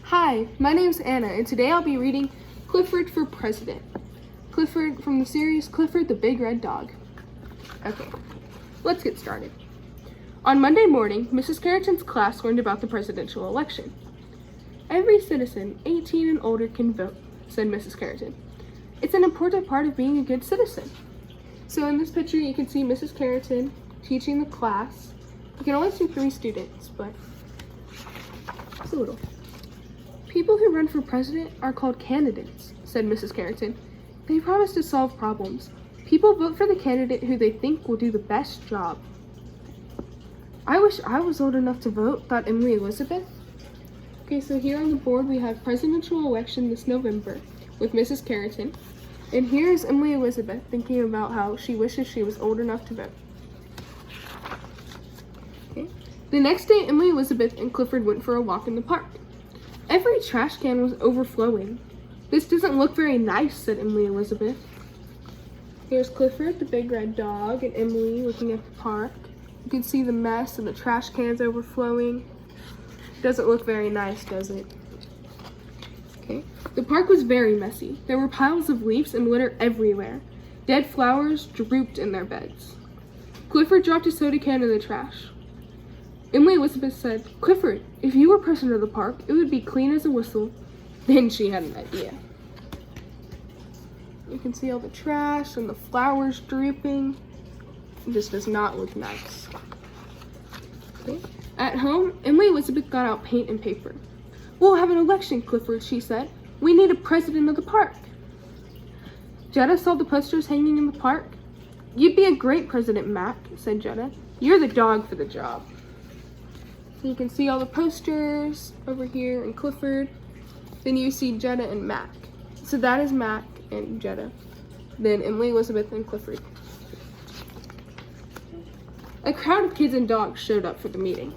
Hi, my name's Anna, and today I'll be reading Clifford for President. Clifford from the series Clifford the Big Red Dog. Okay, let's get started. On Monday morning, Mrs. Carrington's class learned about the presidential election. Every citizen 18 and older can vote, said Mrs. Carrington. It's an important part of being a good citizen. So in this picture, you can see Mrs. Carrington teaching the class. You can only see 3 students, but it's a little. People who run for president are called candidates, said Mrs. Carrington. They promise to solve problems. People vote for the candidate who they think will do the best job. I wish I was old enough to vote, thought Emily Elizabeth. Okay, so here on the board we have presidential election this November with Mrs. Carrington. And here's Emily Elizabeth thinking about how she wishes she was old enough to vote. Okay. The next day, Emily Elizabeth and Clifford went for a walk in the park. Every trash can was overflowing. This doesn't look very nice, said Emily Elizabeth. Here's Clifford, the big red dog, and Emily looking at the park. You can see the mess and the trash cans overflowing. Doesn't look very nice, does it? Okay. The park was very messy. There were piles of leaves and litter everywhere. Dead flowers drooped in their beds. Clifford dropped a soda can in the trash. Emily Elizabeth said, "Clifford, if you were president of the park, it would be clean as a whistle." Then she had an idea. You can see all the trash and the flowers drooping. It just does not look nice. Okay. At home, Emily Elizabeth got out paint and paper. "We'll have an election, Clifford," she said. "We need a president of the park." Jetta saw the posters hanging in the park. "You'd be a great president, Mac," said Jetta. "You're the dog for the job." So you can see all the posters over here and Clifford. Then you see Jetta and Mac. So that is Mac and Jetta. Then Emily Elizabeth and Clifford. A crowd of kids and dogs showed up for the meeting.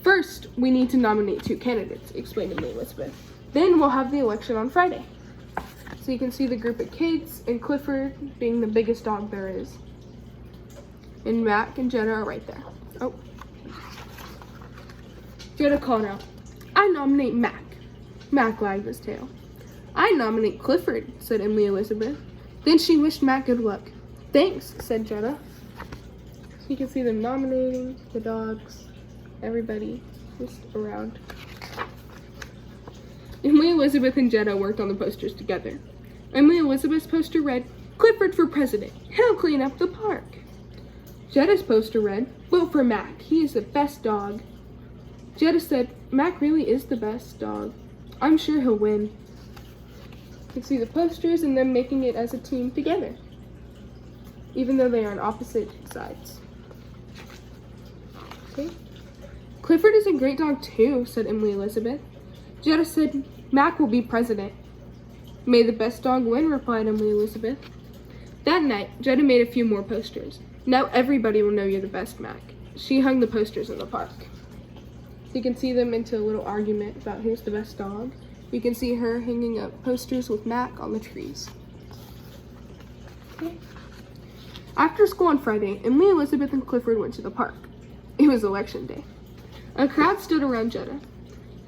"First, we need to nominate 2 candidates," explained Emily Elizabeth. "Then we'll have the election on Friday." So you can see the group of kids and Clifford being the biggest dog there is. And Mac and Jetta are right there. Oh. Jetta called out, "I nominate Mac." Mac wagged his tail. "I nominate Clifford," said Emily Elizabeth. Then she wished Mac good luck. "Thanks," said Jetta. So you can see them nominating the dogs, everybody just around. Emily Elizabeth and Jetta worked on the posters together. Emily Elizabeth's poster read, "Clifford for president. He'll clean up the park." Jetta's poster read, "Vote for Mac. He is the best dog." Jetta said, "Mac really is the best dog. I'm sure he'll win." You can see the posters and them making it as a team together, even though they are on opposite sides. Okay. "Clifford is a great dog too," said Emily Elizabeth. Jetta said, "Mac will be president." "May the best dog win," replied Emily Elizabeth. That night, Jetta made a few more posters. "Now everybody will know you're the best, Mac." She hung the posters in the park. So you can see them into a little argument about who's the best dog. You can see her hanging up posters with Mac on the trees. Okay. After school on Friday, Emily Elizabeth and Clifford went to the park. It was election day. A crowd stood around Jetta.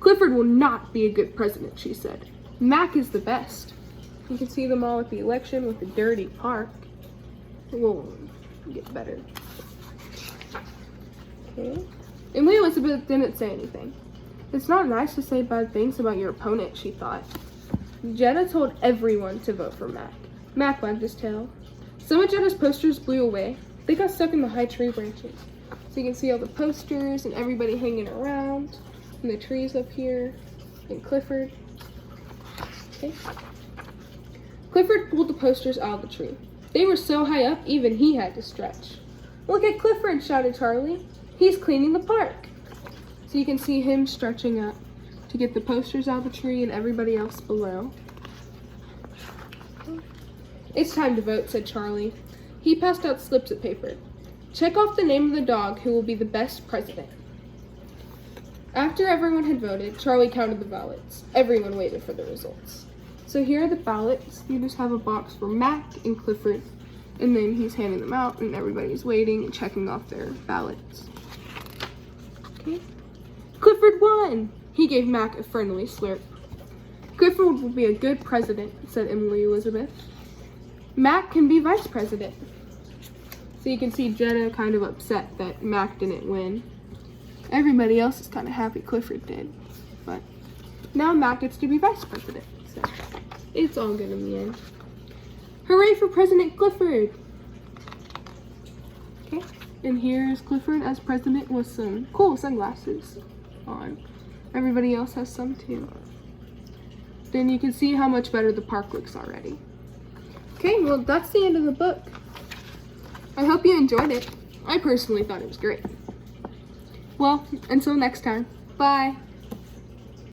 "Clifford will not be a good president," she said. "Mac is the best." You can see them all at the election with the dirty park. It will get better. Okay. Emily Elizabeth didn't say anything. It's not nice to say bad things about your opponent, she thought. Jetta told everyone to vote for Mac. Mac wagged his tail. Some of Jetta's posters blew away. They got stuck in the high tree branches. So you can see all the posters and everybody hanging around. And the trees up here. And Clifford. Okay. Clifford pulled the posters out of the tree. They were so high up, even he had to stretch. "Look at Clifford," shouted Charlie. "He's cleaning the park." So you can see him stretching up to get the posters out of the tree and everybody else below. "It's time to vote," said Charlie. He passed out slips of paper. "Check off the name of the dog who will be the best president." After everyone had voted, Charlie counted the ballots. Everyone waited for the results. So here are the ballots. You just have a box for Mac and Clifford, and then he's handing them out and everybody's waiting and checking off their ballots. Okay. "Clifford won!" He gave Mac a friendly slurp. Clifford will be a good president, said Emily Elizabeth. Mac can be vice president. So you can see Jenna kind of upset that Mac didn't win. Everybody else is kind of happy Clifford did. But now Mac gets to be vice president. So it's all good in the end. Hooray for President Clifford! Okay, and here's Clifford as president with some cool sunglasses on. Everybody else has some too. Then you can see how much better the park looks already. Okay, well that's the end of the book. I hope you enjoyed it. I personally thought it was great. Well, until next time, bye.